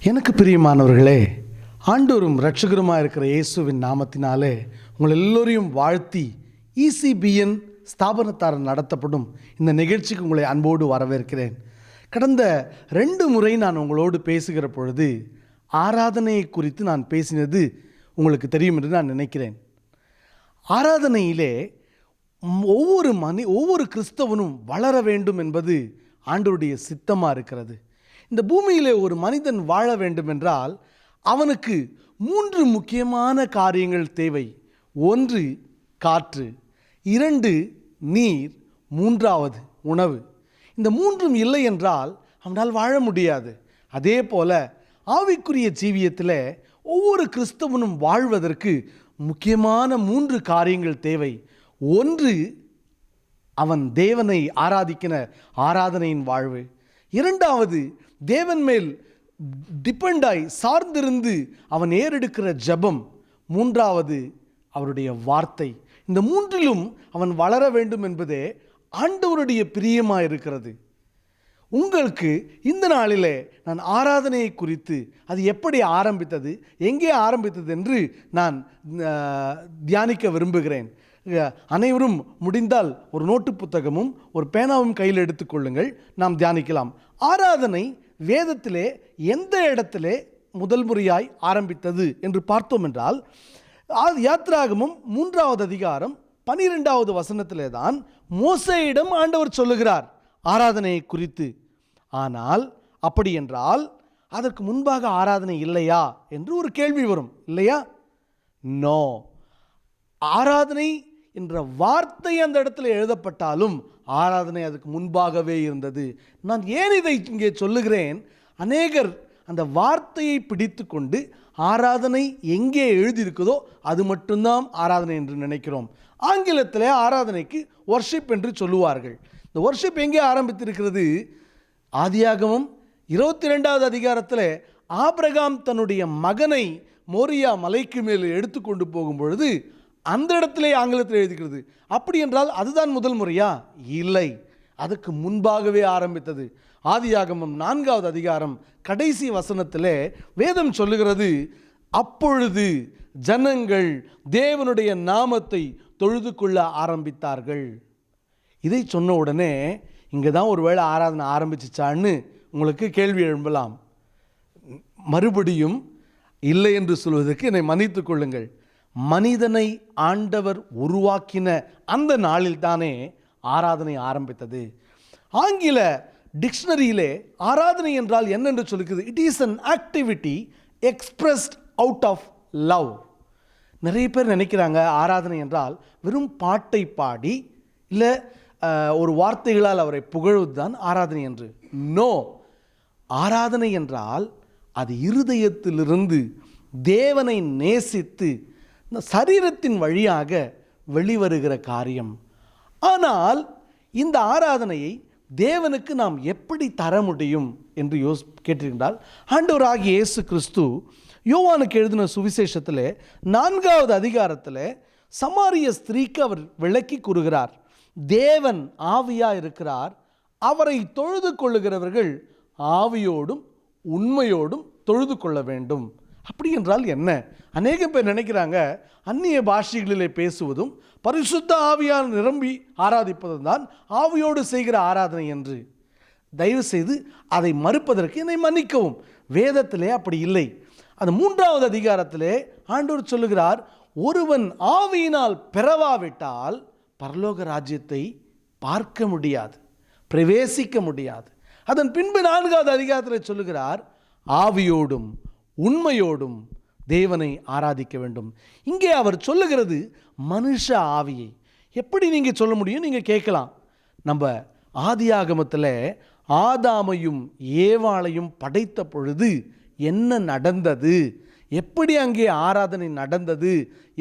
எனக்கு பிரியமானவர்களே, ஆண்டவரும் இரட்சகருமாக இருக்கிற இயேசுவின் நாமத்தினாலே உங்கள் எல்லோரையும் வாழ்த்தி ECBN ஸ்தாபனத்தார் நடத்தப்படும் இந்த நிகழ்ச்சிக்கு உங்களை அன்போடு வரவேற்கிறேன். கடந்த 2 முறை நான் உங்களோடு பேசுகிற பொழுது ஆராதனையை குறித்து நான் பேசினது உங்களுக்கு தெரியும் என்று நான் நினைக்கிறேன். ஆராதனையிலே ஒவ்வொரு கிறிஸ்தவனும் வளர வேண்டும் என்பது ஆண்டவருடைய சித்தமாக இருக்கிறது. இந்த பூமியிலே ஒரு மனிதன் வாழ வேண்டும் என்றால் அவனுக்கு 3 முக்கியமான காரியங்கள் தேவை. 1 காற்று, 2 நீர், 3வது உணவு. இந்த 3ம் இல்லை என்றால் அவனால் வாழ முடியாது. அதே போல ஆவிக்குரிய ஜீவியத்தில் ஒவ்வொரு கிறிஸ்தவனும் வாழ்வதற்கு முக்கியமான 3 காரியங்கள் தேவை. 1 அவன் தேவனை ஆராதிக்கிற ஆராதனையின் வாழ்வு. 2வது தேவன் மேல் டிபெண்டாய் சார்ந்திருந்து அவன் ஏறெடுக்கிற ஜெபம். 3வது அவருடைய வார்த்தை. இந்த 3லும் அவன் வளர வேண்டும் என்பதே ஆண்டவருடைய பிரியமாக இருக்கிறது. உங்களுக்கு இந்த நாளிலே நான் ஆராதனையை குறித்து அது எப்படி ஆரம்பித்தது, எங்கே ஆரம்பித்தது என்று நான் தியானிக்க விரும்புகிறேன். அனைவரும் முடிந்தால் ஒரு நோட்டு புத்தகமும் ஒரு பேனாவும் கையில் எடுத்துக்கொள்ளுங்கள். நாம் தியானிக்கலாம். ஆராதனை வேதத்திலே எந்த இடத்திலே முதல் முறையாய் ஆரம்பித்தது என்று பார்த்தோம் என்றால் யாத்திராகமம் 3வது அதிகாரம் 12வது வசனத்திலே தான் மோசேயிடம் ஆண்டவர் சொல்லுகிறார் ஆராதனையை குறித்து. ஆனால் அப்படி என்றால் அதற்கு முன்பாக ஆராதனை இல்லையா என்று ஒரு கேள்வி வரும், இல்லையா? நோ. ஆராதனை என்ற வார்த்தை அந்த இடத்துல எழுதப்பட்டாலும் ஆராதனை அதுக்கு முன்பாகவே இருந்தது. நான் ஏன் இதை இங்கே சொல்லுகிறேன்? அநேகர் அந்த வார்த்தையை பிடித்து கொண்டு ஆராதனை எங்கே எழுதியிருக்குதோ அது மட்டும்தான் ஆராதனை என்று நினைக்கிறோம். ஆங்கிலத்தில் ஆராதனைக்கு வர்ஷிப் என்று சொல்லுவார்கள். இந்த வர்ஷிப் எங்கே ஆரம்பித்திருக்கிறது? ஆதியாகமம் 22வது அதிகாரத்தில் ஆபிரகாம் தன்னுடைய மகனை மோரியா மலைக்கு மேல் எடுத்துக்கொண்டு போகும் பொழுது அந்த இடத்திலே ஆங்கிலத்தில் எழுதுகிறது. அப்படி என்றால் அதுதான் முதல் முறையா? இல்லை, அதுக்கு முன்பாகவே ஆரம்பித்தது. ஆதியாகமம் 4வது அதிகாரம் கடைசி வசனத்திலே வேதம் சொல்லுகிறது, அப்பொழுது ஜனங்கள் தேவனுடைய நாமத்தை தொழுது கொள்ள ஆரம்பித்தார்கள். இதை சொன்ன உடனே இங்கே தான் ஒருவேளை ஆராதனை ஆரம்பிச்சிச்சான்னு உங்களுக்கு கேள்வி எழும்பலாம். மறுபடியும் இல்லை என்று சொல்வதற்கு என்னை மன்னித்துக் கொள்ளுங்கள். மனிதனை ஆண்டவர் உருவாக்கின அந்த நாளில் தானே ஆராதனை ஆரம்பித்தது. ஆங்கில டிக்ஷனரியிலே ஆராதனை என்றால் என்னென்று சொல்லுகிறது? It is an activity expressed out of love. நிறைய பேர் நினைக்கிறாங்க ஆராதனை என்றால் வெறும் பாட்டை பாடி இல்லை ஒரு வார்த்தைகளால் அவரை புகழ்வது தான் ஆராதனை என்று. நோ. ஆராதனை என்றால் அது இருதயத்திலிருந்து தேவனை நேசித்து சரீரத்தின் வழியாக வெளிவருகிற காரியம். ஆனால் இந்த ஆராதனையை தேவனுக்கு நாம் எப்படி தர முடியும் என்று கேட்டிருந்தால், ஆண்டவராகிய இயேசு கிறிஸ்து யோவானுக்கு எழுதின சுவிசேஷத்தில் 4வது அதிகாரத்தில் சமாரிய ஸ்திரீக்கு அவர் விளக்கி கூறுகிறார், தேவன் ஆவியாக இருக்கிறார், அவரை தொழுது கொள்ளுகிறவர்கள் ஆவியோடும் உண்மையோடும் தொழுது கொள்ள வேண்டும். அப்படி என்றால் என்ன? அநேக பேர் நினைக்கிறாங்க அந்நிய பாஷைகளிலே பேசுவதும் பரிசுத்த ஆவியால் நிரம்பி ஆராதிப்பதும் தான் ஆவியோடு செய்கிற ஆராதனை என்று. தயவு செய்து அதை மறுப்பதற்கு என்னை மன்னிக்கவும். வேதத்திலே அப்படி இல்லை. அந்த 3வது அதிகாரத்திலே ஆண்டவர் சொல்லுகிறார், ஒருவன் ஆவியினால் பிறவாவிட்டால் பரலோக ராஜ்யத்தை பார்க்க முடியாது, பிரவேசிக்க முடியாது. அதன் பின்பு 4வது அதிகாரத்தில் சொல்லுகிறார், ஆவியோடும் உண்மையோடும் தேவனை ஆராதிக்க வேண்டும். இங்கே அவர் சொல்லுகிறது மனுஷ ஆவியை. எப்படி நீங்கள் சொல்ல முடியும்? நீங்கள் கேட்கலாம், நம்ம ஆதியாகமத்தில் ஆதாமையும் ஏவாளையும் படைத்த பொழுது என்ன நடந்தது, எப்படி அங்கே ஆராதனை நடந்தது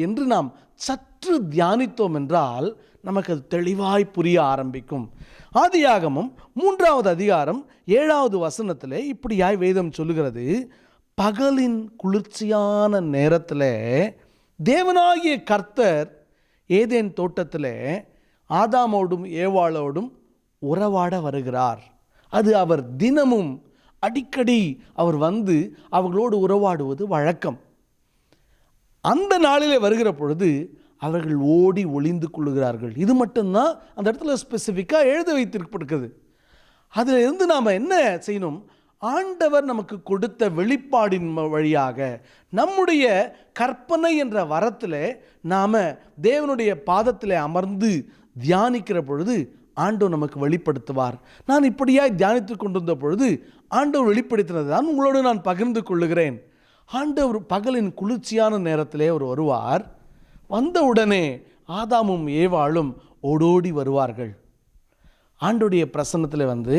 என்று நாம் சற்று தியானித்தோம் என்றால் நமக்கு அது தெளிவாய் புரிய ஆரம்பிக்கும். ஆதியாகமம் 3வது அதிகாரம் 7வது வசனத்தில் இப்படியாய் வேதம் சொல்லுகிறது, பகலின் குளிர்ச்சியான நேரத்தில் தேவனாகிய கர்த்தர் ஏதேன் தோட்டத்தில் ஆதாமோடும் ஏவாளோடும் உறவாட வருகிறார். அது அவர் தினமும் அடிக்கடி அவர் வந்து அவர்களோடு உறவாடுவது வழக்கம். அந்த நாளிலே வருகிற பொழுது அவர்கள் ஓடி ஒளிந்து கொள்ளுகிறார்கள். இது மட்டும்தான் அந்த இடத்துல ஸ்பெசிஃபிக்காக எழுத வைத்திருக்கிறது. அதில் இருந்து நாம் என்ன செய்யணும்? ஆண்டவர் நமக்கு கொடுத்த வெளிப்பாடின் வழியாக நம்முடைய கற்பனை என்ற வரத்தில் நாம் தேவனுடைய பாதத்தில் அமர்ந்து தியானிக்கிற பொழுது ஆண்டவர் நமக்கு வெளிப்படுத்துவார். நான் இப்படியாய் தியானித்து கொண்டிருந்த பொழுது ஆண்டவர் வெளிப்படுத்தினது தான் உங்களோடு நான் பகிர்ந்து கொள்ளுகிறேன். ஆண்டவர் பகலின் குளிர்ச்சியான நேரத்திலே அவர் வருவார். வந்தவுடனே ஆதாமும் ஏவாளும் ஓடோடி வருவார்கள். ஆண்டவருடைய பிரசன்னத்தில் வந்து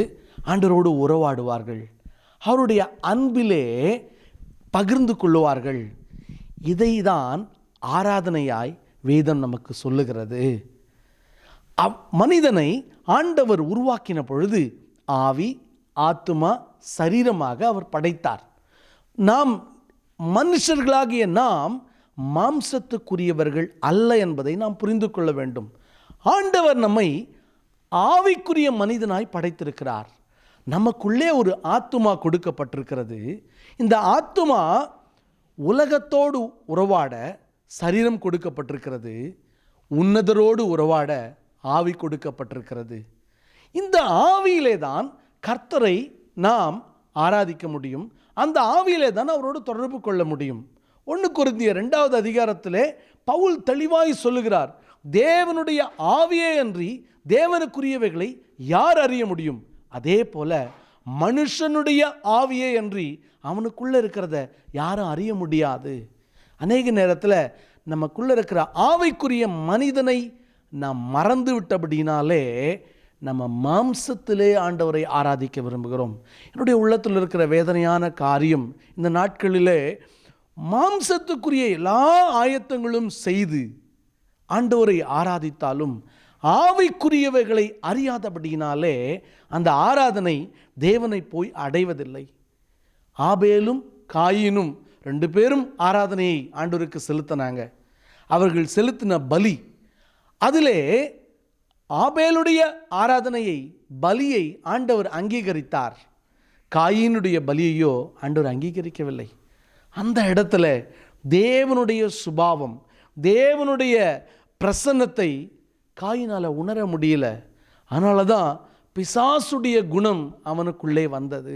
ஆண்டவரோடு உறவாடுவார்கள். அவருடைய அன்பிலே பகிர்ந்து கொள்ளுவார்கள். இதை தான் ஆராதனையாய் வேதம் நமக்கு சொல்லுகிறது. மனிதனை ஆண்டவர் உருவாக்கின பொழுது ஆவி, ஆத்துமா, சரீரமாக அவர் படைத்தார். நாம் மனுஷர்களாகிய நாம் மாம்சத்துக்குரியவர்கள் அல்ல என்பதை நாம் புரிந்து கொள்ள வேண்டும். ஆண்டவர் நம்மை ஆவிக்குரிய மனிதனாய் படைத்திருக்கிறார். நமக்குள்ளே ஒரு ஆத்துமா கொடுக்கப்பட்டிருக்கிறது. இந்த ஆத்துமா உலகத்தோடு உறவாட சரீரம் கொடுக்கப்பட்டிருக்கிறது. உன்னதரோடு உறவாட ஆவி கொடுக்கப்பட்டிருக்கிறது. இந்த ஆவியிலே தான் கர்த்தரை நாம் ஆராதிக்க முடியும். அந்த ஆவியிலே தான் அவரோடு தொடர்பு கொள்ள முடியும். 1 கொரிந்தியர் 2வது அதிகாரத்திலே பவுல் தெளிவாய் சொல்லுகிறார், தேவனுடைய ஆவியே அன்றி தேவனுக்குரியவைகளை யார் அறிய முடியும்? அதே போல மனுஷனுடைய ஆவியே அன்றி அவனுக்குள்ளே இருக்கிறத யாரும் அறிய முடியாது. அநேக நேரத்தில் நமக்குள்ளே இருக்கிற ஆவிக்குரிய மனிதனை நாம் மறந்து விட்டபடினாலே நம்ம மாம்சத்திலே ஆண்டவரை ஆராதிக்க விரும்புகிறோம். என்னுடைய உள்ளத்தில் இருக்கிற வேதனையான காரியம், இந்த நாட்களிலே மாம்சத்துக்குரிய எல்லா ஆயத்தங்களும் செய்து ஆண்டவரை ஆராதித்தாலும் ஆவிக்குரியவைகளை அறியாதபடியினாலே அந்த ஆராதனை தேவனை போய் அடைவதில்லை. ஆபேலும் காயினும் 2 பேரும் ஆராதனையை ஆண்டவருக்கு செலுத்தினாங்க. அவர்கள் செலுத்தின பலி, அதிலே ஆபேலுடைய ஆராதனையை, பலியை ஆண்டவர் அங்கீகரித்தார். காயினுடைய பலியையோ ஆண்டவர் அங்கீகரிக்கவில்லை. அந்த இடத்துல தேவனுடைய சுபாவம், தேவனுடைய பிரசன்னத்தை காயினால் உணர முடியல. அதனால தான் பிசாசுடைய குணம் அவனுக்குள்ளே வந்தது.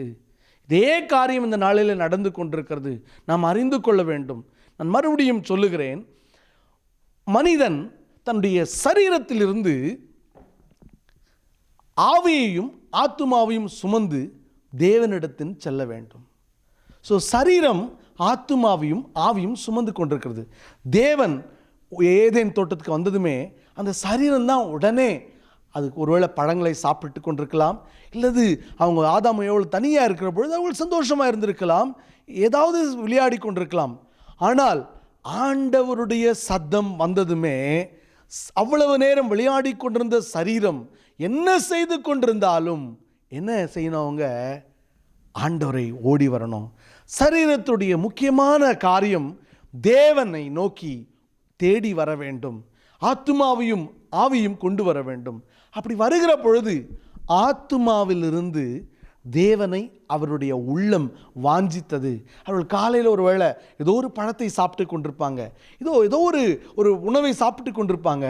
இதே காரியம் இந்த நாளில் நடந்து கொண்டிருக்கிறது. நாம் அறிந்து கொள்ள வேண்டும். நான் மறுபடியும் சொல்லுகிறேன், மனிதன் தன்னுடைய சரீரத்திலிருந்து ஆவியையும் ஆத்துமாவையும் சுமந்து தேவனிடத்தின் செல்ல வேண்டும். ஸோ சரீரம் ஆத்துமாவையும் ஆவியும் சுமந்து கொண்டிருக்கிறது. தேவன் ஏதேன் தோட்டத்துக்கு வந்ததுமே அந்த சரீரம்தான் உடனே அதுக்கு ஒருவேளை பழங்களை சாப்பிட்டு கொண்டிருக்கலாம், இல்லது அவங்க ஆதாம் எவ்வளோ தனியாக இருக்கிற பொழுது அவங்க சந்தோஷமாக இருந்திருக்கலாம், ஏதாவது விளையாடி கொண்டிருக்கலாம். ஆனால் ஆண்டவருடைய சத்தம் வந்ததுமே அவ்வளவு நேரம் விளையாடி கொண்டிருந்த சரீரம் என்ன செய்து கொண்டிருந்தாலும் என்ன செய்யணும்? அவங்க ஆண்டவரை ஓடி வரணும். சரீரத்துடைய முக்கியமான காரியம் தேவனை நோக்கி தேடி வர வேண்டும். ஆத்துமாவையும் ஆவியும் கொண்டு வர வேண்டும். அப்படி வருகிற பொழுது ஆத்துமாவிலிருந்து தேவனை அவருடைய உள்ளம் வாஞ்சித்தது. அவர்கள் காலையில் ஒரு வேளை ஏதோ ஒரு பழத்தை சாப்பிட்டு கொண்டிருப்பாங்க, ஏதோ ஒரு உணவை சாப்பிட்டு கொண்டிருப்பாங்க.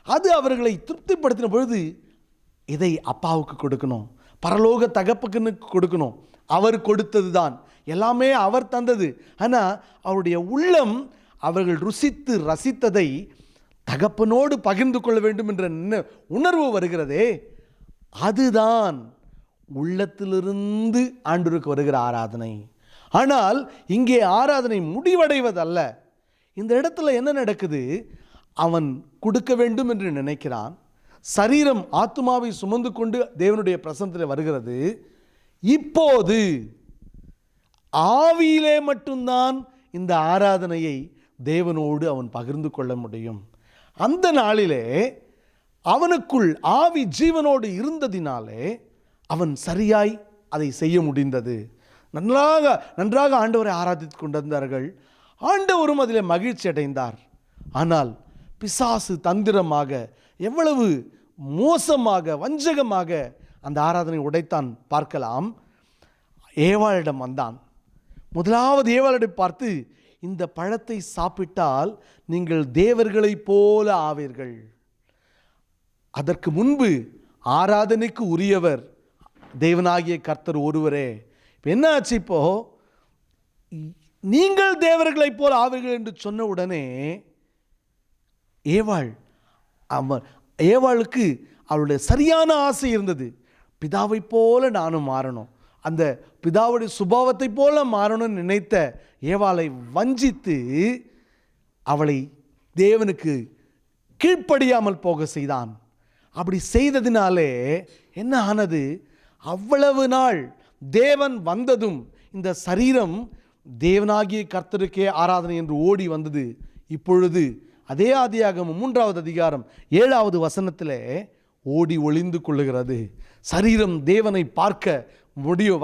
அது அவர்களை திருப்திப்படுத்தின பொழுது இதை அப்பாவுக்கு கொடுக்கணும், பரலோக தகப்பனுக்கு கொடுக்கணும். அவர் கொடுத்தது தான், எல்லாமே அவர் தந்தது. ஆனால் அவருடைய உள்ளம் அவர்கள் ருசித்து ரசித்ததை தகப்பனோடு பகிர்ந்து கொள்ள வேண்டும் என்ற உணர்வு வருகிறதே, அதுதான் உள்ளத்திலிருந்து ஆண்டவருக்கு வருகிற ஆராதனை. ஆனால் இங்கே ஆராதனை முடிவடைவதல்ல. இந்த இடத்துல என்ன நடக்குது? அவன் கொடுக்க வேண்டும் என்று நினைக்கிறான். சரீரம் ஆத்துமாவை சுமந்து கொண்டு தேவனுடைய பிரசன்னத்தில் வருகிறது. இப்போது ஆவியிலே மட்டும்தான் இந்த ஆராதனையை தேவனோடு அவன் பகிர்ந்து கொள்ள முடியும். அந்த நாளிலே அவனுக்குள் ஆவி ஜீவனோடு இருந்ததினாலே அவன் சரியாய் அதை செய்ய முடிந்தது. நன்றாக ஆண்டவரை ஆராதித்து கொண்டிருந்தார்கள். ஆண்டவரும் அதில் மகிழ்ச்சி அடைந்தார். ஆனால் பிசாசு தந்திரமாக, எவ்வளவு மோசமாக, வஞ்சகமாக அந்த ஆராதனை உடைத்தான் பார்க்கலாம். ஏவாளிடம் வந்தான். முதலாவது ஏவாளை பார்த்து, இந்த பழத்தை சாப்பிட்டால் நீங்கள் தேவர்களைப் போல ஆவீர்கள். அதற்கு முன்பு ஆராதனைக்கு உரியவர் தேவனாகிய கர்த்தர் ஒருவரே. என்ன ஆச்சு? இப்போ நீங்கள் தேவர்களைப் போல ஆவீர்கள் என்று சொன்ன உடனே ஏவாளுக்கு அவளுடைய சரியான ஆசை இருந்தது. பிதாவை போல நானும் மாறணும், அந்த பிதாவுடைய சுபாவத்தை போல மாறணும்னு நினைத்த ஏவாளை வஞ்சித்து அவளை தேவனுக்கு கீழ்ப்படியாமல் போக செய்தான். அப்படி செய்ததினாலே என்ன ஆனது? அவ்வளவு நாள் தேவன் வந்ததும் இந்த சரீரம் தேவனாகிய கர்த்தருக்கே ஆராதனை என்று ஓடி வந்தது. இப்பொழுது அதே ஆதியாகமம் 3வது அதிகாரம் 7வது வசனத்தில் ஓடி ஒளிந்து கொள்ளுகிறது. சரீரம் தேவனை பார்க்க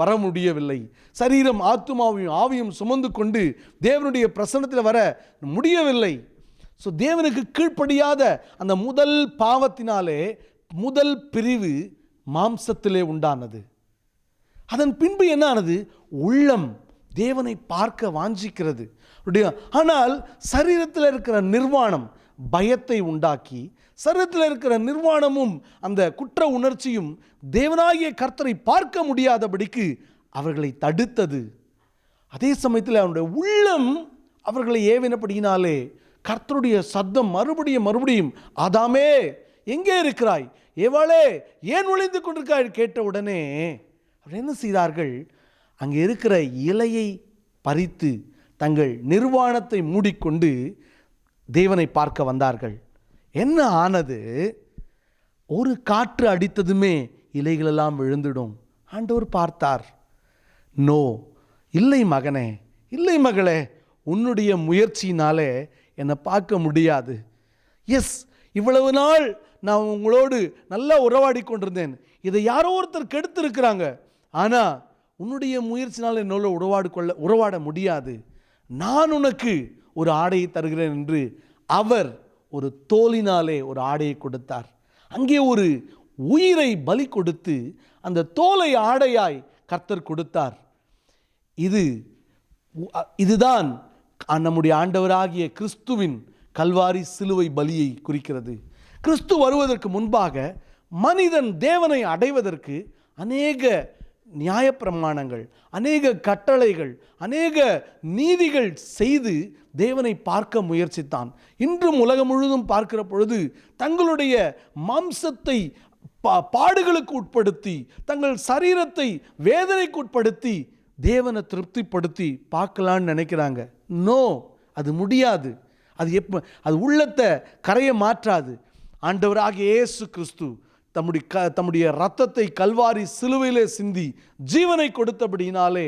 வர முடியவில்லை. சரீரம் ஆத்துமாவையும் ஆவியும் சுமந்து கொண்டு தேவனுடைய பிரசன்னத்தில் வர முடியவில்லை. ஸோ தேவனுக்கு கீழ்ப்படியாத அந்த முதல் பாவத்தினாலே முதல் பிரிவு மாம்சத்திலே உண்டானது. அதன் பின்பு என்ன ஆனது? உள்ளம் தேவனை பார்க்க வாஞ்சிக்கிறது. ஆனால் சரீரத்தில் இருக்கிற நிர்வாணம் பயத்தை உண்டாக்கி, சரீரத்தில் இருக்கிற நிர்வாணமும் அந்த குற்ற உணர்ச்சியும் தேவனாகிய கர்த்தரை பார்க்க முடியாதபடிக்கு அவர்களை தடுத்தது. அதே சமயத்தில் அவனுடைய உள்ளம் அவர்களை ஏவினபடியினாலே கர்த்தருடைய சத்தம் மறுபடியும் ஆதாமே எங்கே இருக்கிறாய், ஏவாளே ஏன் ஒளிந்து கொண்டிருக்காய் கேட்ட உடனே அவர் என்ன செய்தார்கள்? அங்கே இருக்கிற இலையை பறித்து தங்கள் நிர்வாணத்தை மூடிக்கொண்டு தேவனை பார்க்க வந்தார்கள். என்ன ஆனது? ஒரு காற்று அடித்ததுமே இலைகளெல்லாம் விழுந்துடும். ஆண்டவர் பார்த்தார். நோ, இல்லை மகனே, இல்லை மகளே, உன்னுடைய முயற்சியினாலே என்னை பார்க்க முடியாது. எஸ், இவ்வளவு நாள் நான் உங்களோடு நல்லா உறவாடி கொண்டிருந்தேன், இதை யாரோ ஒருத்தர் கெடுத்திருக்கிறாங்க. ஆனால் உன்னுடைய முயற்சினால் என்னோட உறவாட முடியாது. நான் உனக்கு ஒரு ஆடையை தருகிறேன் என்று அவர் ஒரு தோலினாலே ஒரு ஆடையை கொடுத்தார். அங்கே ஒரு உயிரை பலி கொடுத்து அந்த தோலை ஆடையாய் கர்த்தர் கொடுத்தார். இதுதான் நம்முடைய ஆண்டவராகிய கிறிஸ்துவின் கல்வாரி சிலுவை பலியை குறிக்கிறது. கிறிஸ்து வருவதற்கு முன்பாக மனிதன் தேவனை அடைவதற்கு அநேக நியாயப்பிரமாணங்கள், அநேக கட்டளைகள், அநேக நீதிகள் செய்து தேவனை பார்க்க முயற்சித்தான். இன்றும் உலகம் முழுவதும் பார்க்கிற பொழுது தங்களுடைய மாம்சத்தை பாடுகளுக்கு உட்படுத்தி, தங்கள் சரீரத்தை வேதனைக்கு உட்படுத்தி தேவனை திருப்திப்படுத்தி பார்க்கலான்னு நினைக்கிறாங்க. நோ, அது முடியாது. அது உள்ளத்தை கரைய மாற்றாது. ஆண்டவராகிய இயேசு கிறிஸ்து தம்முடைய இரத்தத்தை கல்வாரி சிலுவையிலே சிந்தி ஜீவனை கொடுத்தபடியினாலே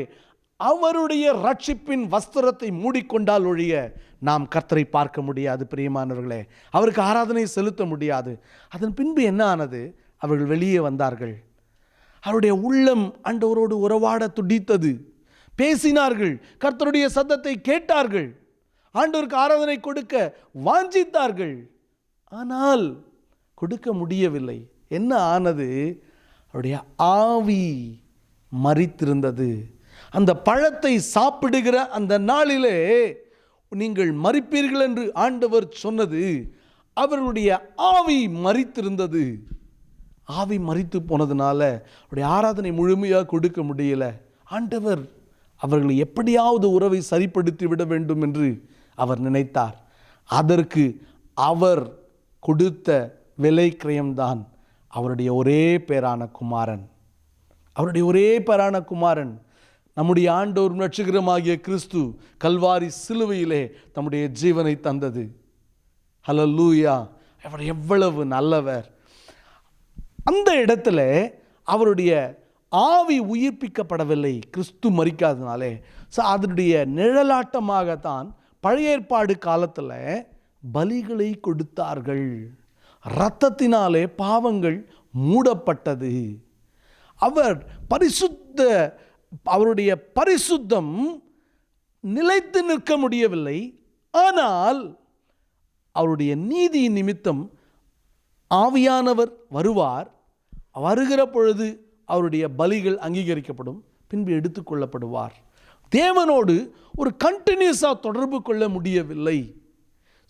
அவருடைய ரட்சிப்பின் வஸ்திரத்தை மூடிக்கொண்டால் ஒழிய நாம் கர்த்தரை பார்க்க முடியாது. பிரியமானவர்களே, அவருக்கு ஆராதனை செலுத்த முடியாது. அதன் பின்பு என்ன ஆனது? அவர்கள் வெளியே வந்தார்கள். அவருடைய உள்ளம் ஆண்டவரோடு உறவாட துடித்தது. பேசினார்கள், கர்த்தருடைய சத்தத்தை கேட்டார்கள், ஆண்டவருக்கு ஆராதனை கொடுக்க வாஞ்சித்தார்கள். ஆனால் கொடுக்க முடியவில்லை. என்ன ஆனது? அவருடைய ஆவி மரித்திருந்தது. அந்த பழத்தை சாப்பிடுகிற அந்த நாளிலே நீங்கள் மரிப்பீர்கள் என்று ஆண்டவர் சொன்னது, அவர்களுடைய ஆவி மரித்திருந்தது. ஆவி மரித்து போனதுனால அவருடைய ஆராதனை முழுமையாக கொடுக்க முடியல. ஆண்டவர் அவர்களை எப்படியாவது உறவை சரிப்படுத்தி விட வேண்டும் என்று அவர் நினைத்தார். அதற்கு அவர் கொடுத்த விலை கிரயம்தான் அவருடைய ஒரே பேரான குமாரன். அவருடைய ஒரே பேரான குமாரன் நம்முடைய ஆண்டவர் இரட்சகருமாகிய கிறிஸ்து கல்வாரி சிலுவையிலே தம்முடைய ஜீவனை தந்தது. ஹல்லேலூயா! அவர் எவ்வளவு நல்லவர்! அந்த இடத்துல அவருடைய ஆவி உயிர்ப்பிக்கப்படவில்லை, கிறிஸ்து மரிக்காதனாலே. ஸோ அதனுடைய நிழலாட்டமாகத்தான் பழைய ஏற்பாடு காலத்தில் பலிகளை கொடுத்தார்கள். இரத்தத்தினாலே பாவங்கள் மூடப்பட்டது. அவருடைய பரிசுத்தம் நிலைத்து நிற்க முடியவில்லை. ஆனால் அவருடைய நீதி நிமித்தம் ஆவியானவர் வருவார். வருகிற பொழுது அவருடைய பலிகள் அங்கீகரிக்கப்படும், பின்பு எடுத்துக்கொள்ளப்படுவார். தேவனோடு ஒரு கண்டினியூஸாக தொடர்பு கொள்ள முடியவில்லை.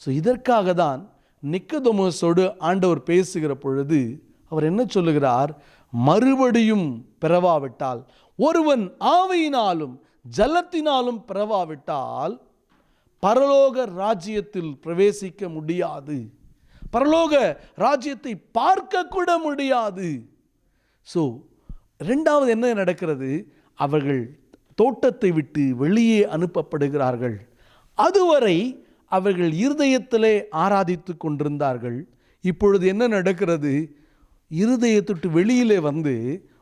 ஸோ இதற்காக தான் நிக்கோதேமோஸோடு ஆண்டவர் பேசுகிற பொழுது அவர் என்ன சொல்லுகிறார்? மறுபடியும் பிறவாவிட்டால், ஒருவன் ஆவியினாலும் ஜலத்தினாலும் பிறவாவிட்டால் பரலோக ராஜ்யத்தில் பிரவேசிக்க முடியாது, பரலோக ராஜ்யத்தை பார்க்க கூட முடியாது. ஸோ ரெண்டாவது என்ன நடக்கிறது? அவர்கள் தோட்டத்தை விட்டு வெளியே அனுப்பப்படுகிறார்கள். அதுவரை அவர்கள் இருதயத்திலே ஆராதித்து கொண்டிருந்தார்கள். இப்பொழுது என்ன நடக்கிறது? இருதயத்துட்டு வெளியிலே வந்து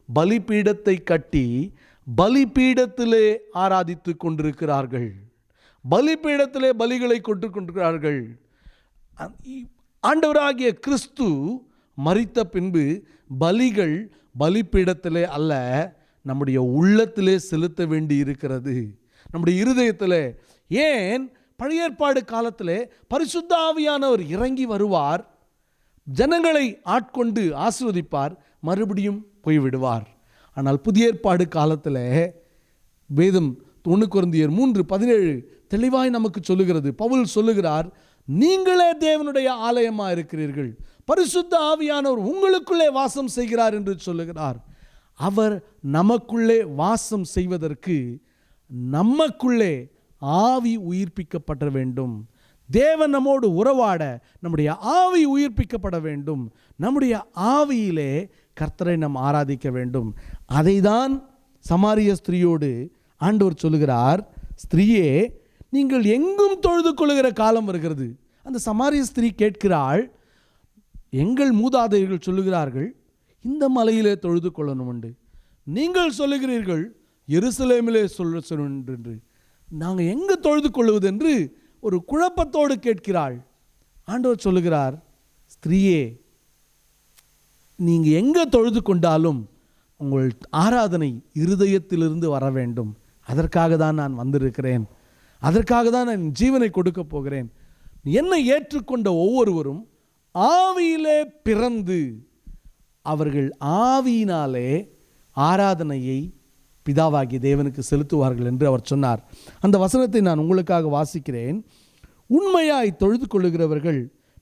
பலிபீடத்தை கட்டி பலிபீடத்திலே ஆராதித்து கொண்டிருக்கிறார்கள். பலிபீடத்திலே பலிகளை கொண்டு கொண்டிருக்கிறார்கள். ஆண்டவராகிய கிறிஸ்து மரித்த பின்பு பலிகள் பலிபீடத்திலே அல்ல, நம்முடைய உள்ளத்திலே செலுத்த வேண்டி இருக்கிறது, நம்முடைய இருதயத்திலே. ஏன்? பழைய ஏற்பாடு காலத்திலே பரிசுத்த ஆவியானவர் இறங்கி வருவார், ஜனங்களை ஆட்கொண்டு ஆசீர்வதிப்பார், மறுபடியும் போய்விடுவார். ஆனால் புதிய ஏற்பாடு காலத்தில் வேதம் 1 கொரிந்தியர் 3:17 தெளிவாய் நமக்கு சொல்லுகிறது. பவுல் சொல்லுகிறார், நீங்களே தேவனுடைய ஆலயமாக இருக்கிறீர்கள், பரிசுத்த ஆவியானவர் உங்களுக்குள்ளே வாசம் செய்கிறார் என்று சொல்லுகிறார். அவர் நமக்குள்ளே வாசம் செய்வதற்கு நமக்குள்ளே ஆவி உயிர்ப்பிக்கப்பட வேண்டும். தேவன் நம்மோடு உறவாட நம்முடைய ஆவி உயிர்ப்பிக்கப்பட வேண்டும். நம்முடைய ஆவியிலே கர்த்தரை நாம் ஆராதிக்க வேண்டும். அதை தான் சமாரிய ஸ்திரீயோடு ஆண்டவர் சொல்லுகிறார், ஸ்திரீயே நீங்கள் எங்கும் தொழுது கொள்ளுகிற காலம் வருகிறது. அந்த சமாரிய ஸ்திரீ கேட்கிறாள், எங்கள் மூதாதையர்கள் சொல்லுகிறார்கள் இந்த மலையிலே தொழுது கொள்ளணும் உண்டு, நீங்கள் சொல்லுகிறீர்கள் எருசலேமிலே சொல்ல என்று, நாங்கள் எங்கு தொழுது கொள்வது என்று ஒரு குழப்பத்தோடு கேட்கிறாள். ஆண்டவர் சொல்லுகிறார், ஸ்திரீயே நீங்கள் எங்கே தொழுது கொண்டாலும் உங்கள் ஆராதனை இருதயத்திலிருந்து வர வேண்டும். அதற்காக தான் நான் வந்திருக்கிறேன், அதற்காக தான் நான் ஜீவனை கொடுக்க போகிறேன். என்னை ஏற்றுக்கொண்ட ஒவ்வொருவரும் ஆவியிலே பிறந்து அவர்கள் ஆவியினாலே ஆராதனையை பிதாவாகிய தேவனுக்கு செலுத்துவார்கள் என்று அவர் சொன்னார். அந்த வசனத்தை நான் உங்களுக்காக வாசிக்கிறேன். உண்மையாய் தொழுது கொள்ளுகிறவர்கள்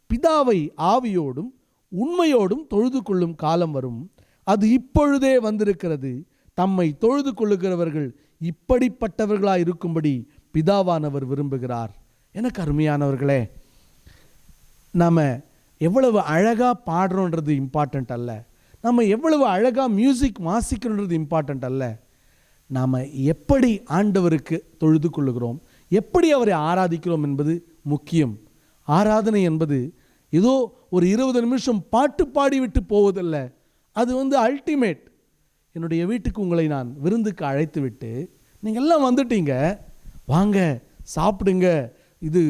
பிதாவை ஆவியோடும் உண்மையோடும் தொழுது கொள்ளும் காலம் வரும், அது இப்பொழுதே வந்திருக்கிறது. தம்மை தொழுது கொள்ளுகிறவர்கள் இப்படிப்பட்டவர்களாய் இருக்கும்படி பிதாவானவர் விரும்புகிறார். எனக்கு அருமையானவர்களே, நாம் எவ்வளவு அழகாக பாடுறோன்றது இம்பார்ட்டண்ட் அல்ல, நம்ம எவ்வளவு அழகாக மியூசிக் வாசிக்கிறோன்றது இம்பார்ட்டண்ட் அல்ல, நாம் எப்படி ஆண்டவருக்கு தொழுது கொள்ளுகிறோம், எப்படி அவரை ஆராதிக்கிறோம் என்பது முக்கியம். ஆராதனை என்பது ஏதோ ஒரு 20 நிமிஷம் பாட்டு பாடிவிட்டு போவதில்ல, அது அல்டிமேட். என்னுடைய வீட்டுக்கு உங்களை நான் விருந்துக்கு அழைத்து விட்டு நீங்கள் எல்லாம் வந்துட்டீங்க, வாங்க சாப்பிடுங்க, இது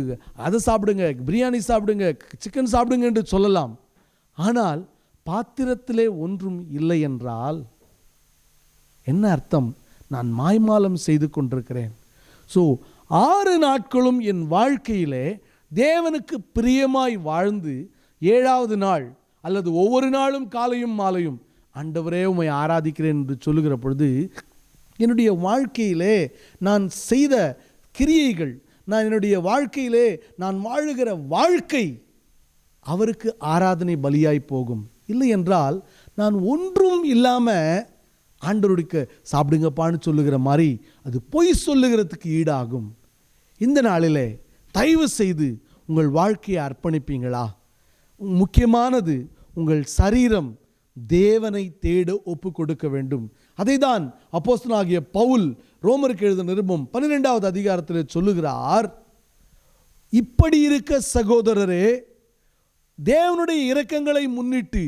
அதை சாப்பிடுங்க, பிரியாணி சாப்பிடுங்க, சிக்கன் சாப்பிடுங்க என்று சொல்லலாம். ஆனால் பாத்திரத்திலே ஒன்றும் இல்லை என்றால் என்ன அர்த்தம்? நான் மாய்மாலம் செய்து கொண்டிருக்கிறேன். ஸோ 6 நாட்களும் என் வாழ்க்கையிலே தேவனுக்கு பிரியமாய் வாழ்ந்து 7வது நாள் அல்லது ஒவ்வொரு நாளும் காலையும் மாலையும் ஆண்டவரே உம்மை ஆராதிக்கிறேன் என்று சொல்லுகிற பொழுது என்னுடைய வாழ்க்கையிலே நான் செய்த கிரியைகள், நான் என்னுடைய வாழ்க்கையிலே நான் வாழுகிற வாழ்க்கை அவருக்கு ஆராதனை பலியாய் போகும். இல்லை என்றால் நான் ஒன்றும் இல்லாமல் ஆண்டவருக்கு சாப்பிடுங்கப்பான்னு சொல்லுகிற மாதிரி அது பொய் சொல்லுகிறதுக்கு ஈடாகும். இந்த நாளிலே தயவு செய்து உங்கள் வாழ்க்கையை அர்ப்பணிப்பீங்களா? முக்கியமானது உங்கள் சரீரம் தேவனை தேட ஒப்பு கொடுக்க வேண்டும். அதை தான் அப்போஸ்தலனாகிய பவுல் ரோமருக்கு எழுதின நிருபம் 12வது அதிகாரத்தில் சொல்லுகிறார். இப்படி இருக்க சகோதரரே, தேவனுடைய இரக்கங்களை முன்னிட்டு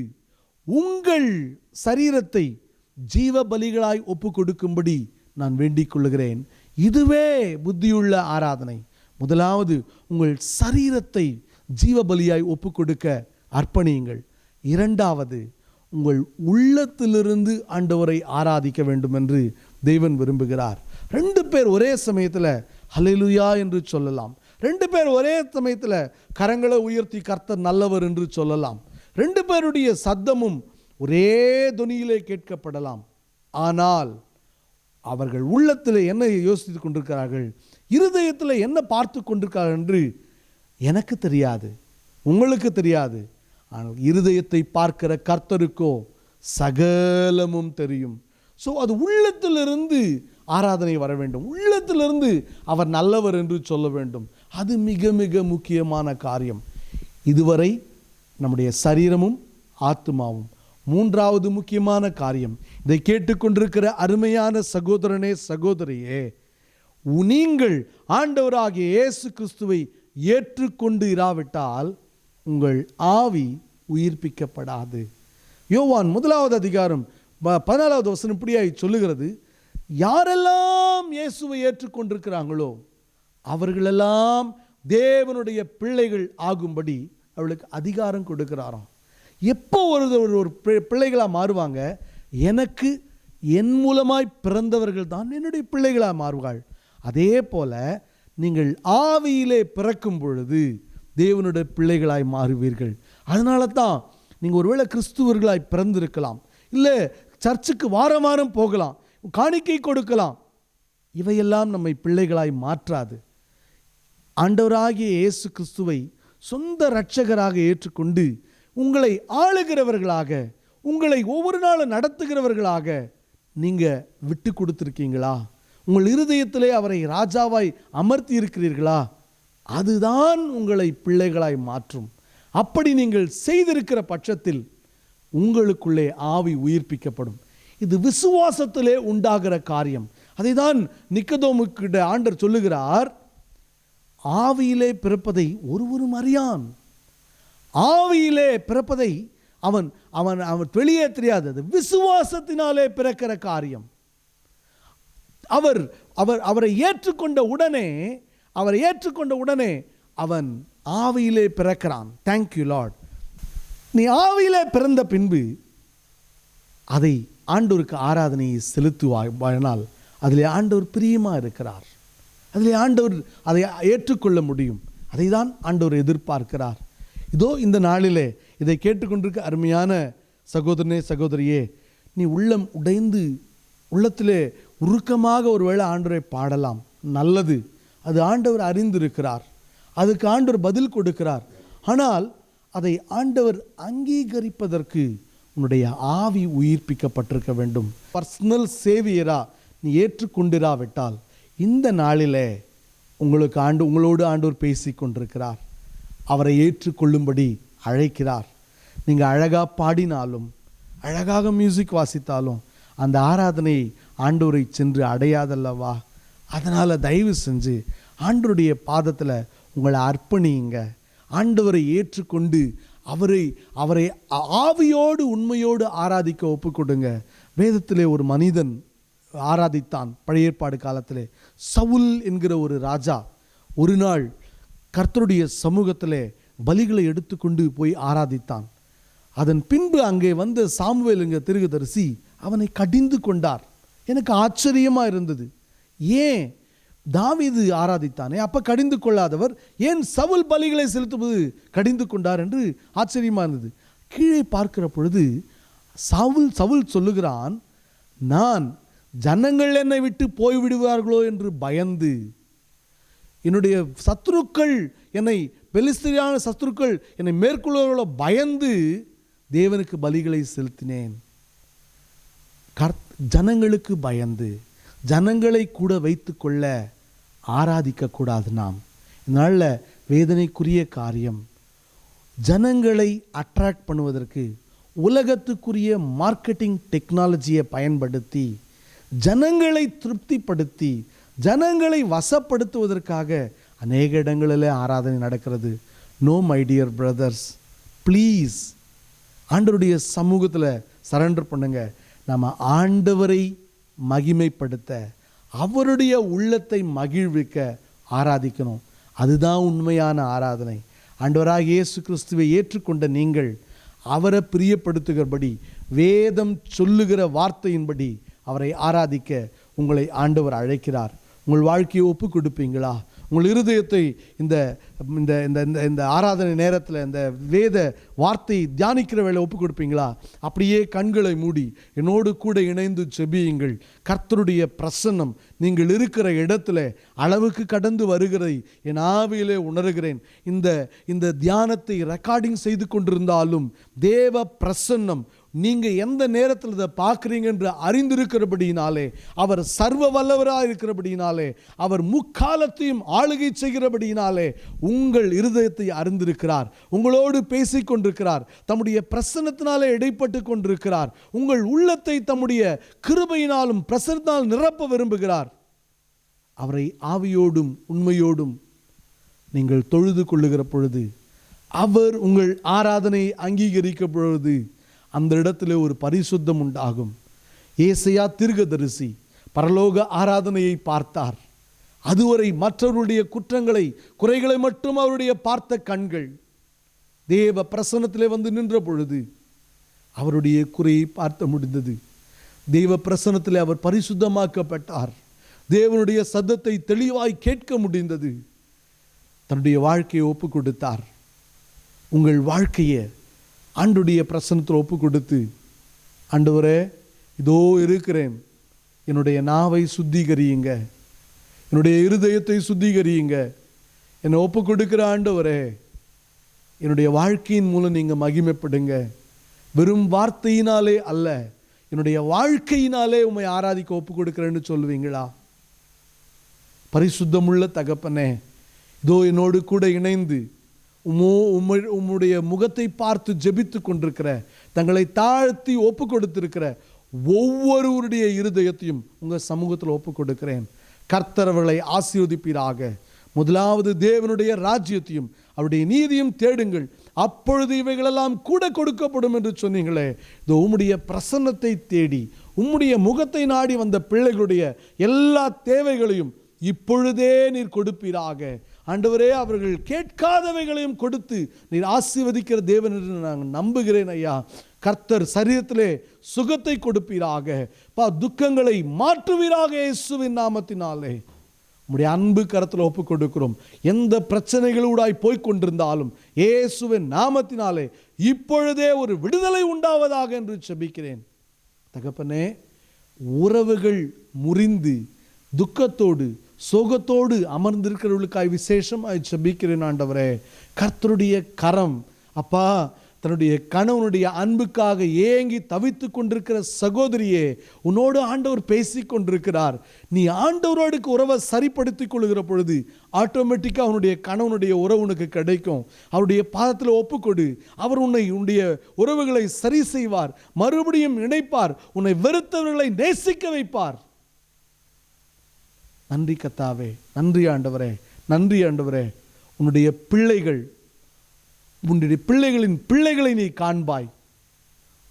உங்கள் சரீரத்தை ஜீவ பலிகளாய் ஒப்பு கொடுக்கும்படி நான் வேண்டிக் கொள்ளுகிறேன். இதுவே புத்தியுள்ள ஆராதனை. முதலாவது உங்கள் சரீரத்தை ஜீவ பலியாய் ஒப்பு கொடுக்க அர்ப்பணியுங்கள். 2வது உங்கள் உள்ளத்திலிருந்து ஆண்டவரை ஆராதிக்க வேண்டும் என்று தேவன் விரும்புகிறார். 2 பேர் ஒரே சமயத்தில் ஹல்லேலூயா என்று சொல்லலாம். 2 பேர் ஒரே சமயத்தில் கரங்களை உயர்த்தி கர்த்தர் நல்லவர் என்று சொல்லலாம். 2 பேருடைய சத்தமும் ஒரே தொனியிலே கேட்கப்படலாம். ஆனால் அவர்கள் உள்ளத்தில் என்ன யோசித்து கொண்டிருக்கிறார்கள், இருதயத்தில் என்ன பார்த்து கொண்டிருக்கிறார்கள் என்று எனக்கு தெரியாது, உங்களுக்கு தெரியாது. ஆனால் இருதயத்தை பார்க்கிற கர்த்தருக்கோ சகலமும் தெரியும். ஸோ அது உள்ளத்திலிருந்து ஆராதனை வர வேண்டும், உள்ளத்திலிருந்து அவர் நல்லவர் என்று சொல்ல வேண்டும். அது மிக மிக முக்கியமான காரியம். இதுவரை நம்முடைய சரீரமும் ஆத்துமாவும். மூன்றாவது முக்கியமான காரியம், இதை கேட்டுக்கொண்டிருக்கிற அருமையான சகோதரனே சகோதரியே, நீங்கள் ஆண்டவராகிய இயேசு கிறிஸ்துவை ஏற்றுக்கொண்டு இராவிட்டால் உங்கள் ஆவி உயிர்ப்பிக்கப்படாது. யோவான் 1 அதிகாரம் 14வது வசனம் இப்படியாய் சொல்லுகிறது, யாரெல்லாம் இயேசுவை ஏற்றுக்கொண்டிருக்கிறாங்களோ அவர்களெல்லாம் தேவனுடைய பிள்ளைகள் ஆகும்படி அவளுக்கு அதிகாரம் கொடுக்கிறாராம். எப்போ ஒரு பிள்ளைகளாக மாறுவாங்க? எனக்கு என் மூலமாய் பிறந்தவர்கள் தான் என்னுடைய பிள்ளைகளாக மாறுவாள். அதே போல நீங்கள் ஆவியிலே பிறக்கும் பொழுது தேவனுடைய பிள்ளைகளாய் மாறுவீர்கள். அதனால தான் நீங்கள் ஒருவேளை கிறிஸ்துவர்களாய் பிறந்திருக்கலாம், இல்லை சர்ச்சுக்கு வாரம் வாரம் போகலாம், காணிக்கை கொடுக்கலாம், இவையெல்லாம் நம்மை பிள்ளைகளாய் மாற்றாது. ஆண்டவராகிய இயேசு கிறிஸ்துவை சொந்த இரட்சகராக ஏற்றுக்கொண்டு உங்களை ஆளுகிறவர்களாக, உங்களை ஒவ்வொரு நாளும் நடத்துகிறவர்களாக நீங்கள் விட்டு கொடுத்துருக்கீங்களா? உங்கள் இருதயத்திலே அவரை ராஜாவாய் அமர்த்தி இருக்கிறீர்களா? அதுதான் உங்களை பிள்ளைகளாய் மாற்றும். அப்படி நீங்கள் செய்திருக்கிற பட்சத்தில் உங்களுக்குள்ளே ஆவி உயிர்ப்பிக்கப்படும். இது விசுவாசத்திலே உண்டாகிற காரியம். அதை தான் நிக்கதோமுக்கிட்ட ஆண்டவர் சொல்லுகிறார், ஆவியிலே பிறப்பதை ஒருவரும் அறியான். ஆவியிலே பிறப்பதை அவன் அவன் அவன் வெளியே தெரியாதது, விசுவாசத்தினாலே பிறக்கிற காரியம். அவரை ஏற்றுக்கொண்ட உடனே அவன் ஆவியிலே பிறக்கிறான். Thank you Lord. நீ ஆவியிலே பிறந்த பின்பு அதை ஆண்டவருக்கு ஆராதனையை செலுத்துவானால் அதிலே ஆண்டவர் பிரியமாக இருக்கிறார், அதிலே ஆண்டவர் அதை ஏற்றுக்கொள்ள முடியும். அதை தான் ஆண்டவர் எதிர்பார்க்கிறார். இதோ இந்த நாளிலே இதை கேட்டுக்கொண்டிருக்க அருமையான சகோதரனே சகோதரியே, நீ உள்ளம் உடைந்து உள்ளத்திலே உருக்கமாக ஒருவேளை ஆண்டவரை பாடலாம், நல்லது. அது ஆண்டவர் அறிந்திருக்கிறார், அதுக்கு ஆண்டவர் பதில் கொடுக்கிறார். ஆனால் அதை ஆண்டவர் அங்கீகரிப்பதற்கு உன்னுடைய ஆவி உயிர்ப்பிக்கப்பட்டிருக்க வேண்டும். பர்சனல் சேவியரா நீ ஏற்றுக்கொண்டிராவிட்டால் இந்த நாளிலே உங்களோடு ஆண்டவர் பேசி கொண்டிருக்கிறார். அவரை ஏற்றுக்கொள்ளும்படி அழைக்கிறார். நீங்கள் அழகாக பாடினாலும், அழகாக மியூசிக் வாசித்தாலும் அந்த ஆராதனையை ஆண்டவரை சென்று அடையாதல்லவா? அதனால் தயவு செஞ்சு ஆண்டவருடைய பாதத்தில் உங்களை அர்ப்பணியுங்க. ஆண்டவரை ஏற்றுக்கொண்டு அவரை ஆவியோடு உண்மையோடு ஆராதிக்க ஒப்புக்கொடுங்க. வேதத்திலே ஒரு மனிதன் ஆராதித்தான். பழைய ஏற்பாடு காலத்திலே சவுல் என்கிற ஒரு ராஜா ஒரு நாள் கர்த்தருடைய சமூகத்திலே பலிகளை எடுத்துக்கொண்டு போய் ஆராதித்தான். அதன் பின்பு அங்கே வந்த சாமுவேல் என்கிற தீர்க்கதரிசி அவனை கடிந்து கொண்டார். எனக்கு ஆச்சரியமாக இருந்தது. ஏன் தாவீது ஆராதித்தானே, அப்போ கடிந்து கொள்ளாதவர் ஏன் சவுல் பலிகளை செலுத்துவது கடிந்து கொண்டார் என்று ஆச்சரியமாக இருந்தது. கீழே பார்க்கிற பொழுது சவுல் சொல்லுகிறான், நான் ஜனங்கள் என்னை விட்டு போய்விடுவார்களோ என்று பயந்து, என்னுடைய சத்துருக்கள் என்னை பெலிஸ்திரியான சத்துருக்கள் என்னை மேற்கொள்வார்களோ பயந்து தேவனுக்கு பலிகளை செலுத்தினேன். ஜனங்களுக்கு பயந்து, ஜனங்களை கூட வைத்து கொள்ள ஆராதிக்கக்கூடாது. நாம் இதனால் வேதனைக்குரிய காரியம். ஜனங்களை அட்ராக்ட் பண்ணுவதற்கு உலகத்துக்குரிய மார்க்கெட்டிங் டெக்னாலஜியை பயன்படுத்தி ஜனங்களை திருப்திப்படுத்தி ஜனங்களை வசப்படுத்துவதற்காக அநேக இடங்களில் ஆராதனை நடக்கிறது. No my dear brothers, please ஆண்டவருடைய சமூகத்தில் சரண்டர் பண்ணுங்க. நம்ம ஆண்டவரை மகிமைப்படுத்த, அவருடைய உள்ளத்தை மகிழ்விக்க ஆராதிக்கணும். அதுதான் உண்மையான ஆராதனை. ஆண்டவராகிய இயேசு கிறிஸ்துவை ஏற்றுக்கொண்ட நீங்கள் அவரை பிரியப்படுத்துகிறபடி, வேதம் சொல்லுகிற வார்த்தையின்படி அவரை ஆராதிக்க உங்களை ஆண்டவர் அழைக்கிறார். உங்கள் வாழ்க்கையை ஒப்பு கொடுப்பீங்களா? உங்கள் இருதயத்தை இந்த இந்த இந்த இந்த ஆராதனை நேரத்தில் இந்த வேத வார்த்தை தியானிக்கிற வேலை ஒப்பு கொடுப்பீங்களா? அப்படியே கண்களை மூடி என்னோடு கூட இணைந்து செபியுங்கள். கர்த்தருடைய பிரசன்னம் நீங்கள் இருக்கிற இடத்துல அளவுக்கு கடந்து வருகிறதை என் ஆவியிலே உணர்கிறேன். இந்த தியானத்தை ரெக்கார்டிங் செய்து கொண்டிருந்தாலும் தேவ பிரசன்னம் நீங்கள் எந்த நேரத்தில் இதை பார்க்குறீங்க என்று அறிந்திருக்கிறபடியினாலே, அவர் சர்வ வல்லவராக இருக்கிறபடியினாலே, அவர் முக்காலத்தையும் ஆளுகை செய்கிறபடியினாலே உங்கள் இருதயத்தை அறிந்திருக்கிறார். உங்களோடு பேசிக் கொண்டிருக்கிறார். தம்முடைய பிரசன்னத்தினாலே இடைப்பட்டு கொண்டிருக்கிறார். உங்கள் உள்ளத்தை தம்முடைய கிருபையினாலும் பிரசன்னத்தால் நிரப்ப விரும்புகிறார். அவரை ஆவியோடும் உண்மையோடும் நீங்கள் தொழுது கொள்ளுகிற பொழுது, அவர் உங்கள் ஆராதனை அங்கீகரிக்க பொழுது அந்த இடத்துல ஒரு பரிசுத்தம் உண்டாகும். ஏசாயா தீர்க்கதரிசி பரலோக ஆராதனையை பார்த்தார். அதுவரை மற்றவருடைய குற்றங்களை குறைகளை மட்டும் அவருடைய பார்த்த கண்கள் தேவ பிரசன்னத்திலே வந்து நின்ற பொழுது அவருடைய குறையை பார்த்த முடிந்தது. தேவ பிரசன்னத்திலே அவர் பரிசுத்தமாக்கப்பட்டார். தேவனுடைய சத்தத்தை தெளிவாய் கேட்க முடிந்தது. தன்னுடைய வாழ்க்கையை ஒப்பு கொடுத்தார். உங்கள் வாழ்க்கையை ஆண்டுடைய பிரசன்னத்தில் ஒப்பு கொடுத்து, ஆண்டவரே இதோ இருக்கிறேன், என்னுடைய நாவை சுத்திகரியுங்க, என்னுடைய இருதயத்தை சுத்திகரியுங்க, என்னை ஒப்பு கொடுக்கிற ஆண்டவரே, என்னுடைய வாழ்க்கையின் மூலம் நீங்கள் மகிமைப்படுங்க. வெறும் வார்த்தையினாலே அல்ல, என்னுடைய வாழ்க்கையினாலே உம்மை ஆராதிக்க ஒப்பு கொடுக்கிறேன்னு சொல்லுவீங்களா? பரிசுத்தமுள்ள தகப்பனே, இதோ என்னோடு கூட இணைந்து உம்முடைய முகத்தை பார்த்து ஜெபித்து கொண்டிருக்கிற, தங்களை தாழ்த்தி ஒப்பு கொடுத்திருக்கிற ஒவ்வொருவருடைய இருதயத்தையும் உங்கள் சமூகத்தில் ஒப்பு கொடுக்கிறேன். கர்த்தர் அவர்களை ஆசீர்வதிப்பீராக. முதலாவது தேவனுடைய ராஜ்யத்தையும் அவருடைய நீதியும் தேடுங்கள், அப்பொழுது இவைகளெல்லாம் கூட கொடுக்கப்படும் என்று சொன்னீங்களே. இதோ உம்முடைய பிரசன்னத்தை தேடி உம்முடைய முகத்தை நாடி வந்த பிள்ளைகளுடைய எல்லா தேவைகளையும் இப்பொழுதே நீர் கொடுப்பீராக. ஆண்டவரே, அவர்கள் கேட்காதவைகளையும் கொடுத்து நீர் ஆசீர்வதிக்கிற தேவன் என்று நான் நம்புகிறேன் ஐயா. கர்த்தர் சரீரத்திலே சுகத்தை கொடுப்பீராக, துக்கங்களை மாற்றுவீராக இயேசுவின் நாமத்தினாலே. உம்முடைய அன்பு கரத்தில் ஒப்பு கொடுக்கிறோம். எந்த பிரச்சனைகளூடாய் போய்கொண்டிருந்தாலும் இயேசுவின் நாமத்தினாலே இப்பொழுதே ஒரு விடுதலை உண்டாவதாக என்று ஜெபிக்கிறேன். தகப்பனே, உறவுகள் முறிந்து துக்கத்தோடு சோகத்தோடு அமர்ந்திருக்கிறவர்களுக்காய் விசேஷமாய் ஜெபிக்கிறேன் ஆண்டவரே. கர்த்தருடைய கரம் அப்பா, தன்னுடைய கணவனுடைய அன்புக்காக ஏங்கி தவித்து கொண்டிருக்கிற சகோதரியே, உன்னோடு ஆண்டவர் பேசி கொண்டிருக்கிறார். நீ ஆண்டவரோடு உறவை சரிப்படுத்திக் கொள்கிற பொழுது ஆட்டோமேட்டிக்காக அவனுடைய கணவனுடைய உறவு உனக்கு கிடைக்கும். அவருடைய பாதத்தில் ஒப்புக்கொடு. அவர் உன்னுடைய உறவுகளை சரி செய்வார், மறுபடியும் இணைப்பார், உன்னை வெறுத்தவர்களை நேசிக்க வைப்பார். நன்றி கர்த்தாவே, நன்றி ஆண்டவரே, நன்றி ஆண்டவரே. உன்னுடைய பிள்ளைகளின் பிள்ளைகளை நீ காண்பாய்.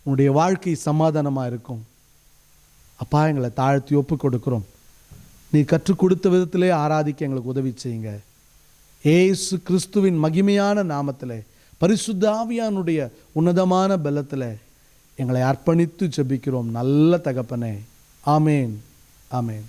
உன்னுடைய வாழ்க்கை சமாதானமாக இருக்கும். அப்பா, எங்களை தாழ்த்தி ஒப்பு கொடுக்கிறோம். நீ கற்றுக் கொடுத்த விதத்திலே ஆராதிக்க எங்களுக்கு உதவி செய்யுங்க. ஏசு கிறிஸ்துவின் மகிமையான நாமத்தில், பரிசுத்த ஆவியானுடைய உன்னதமான பலத்தில் எங்களை அர்ப்பணித்து ஜெபிக்கிறோம் நல்ல தகப்பனே. ஆமேன், ஆமேன்.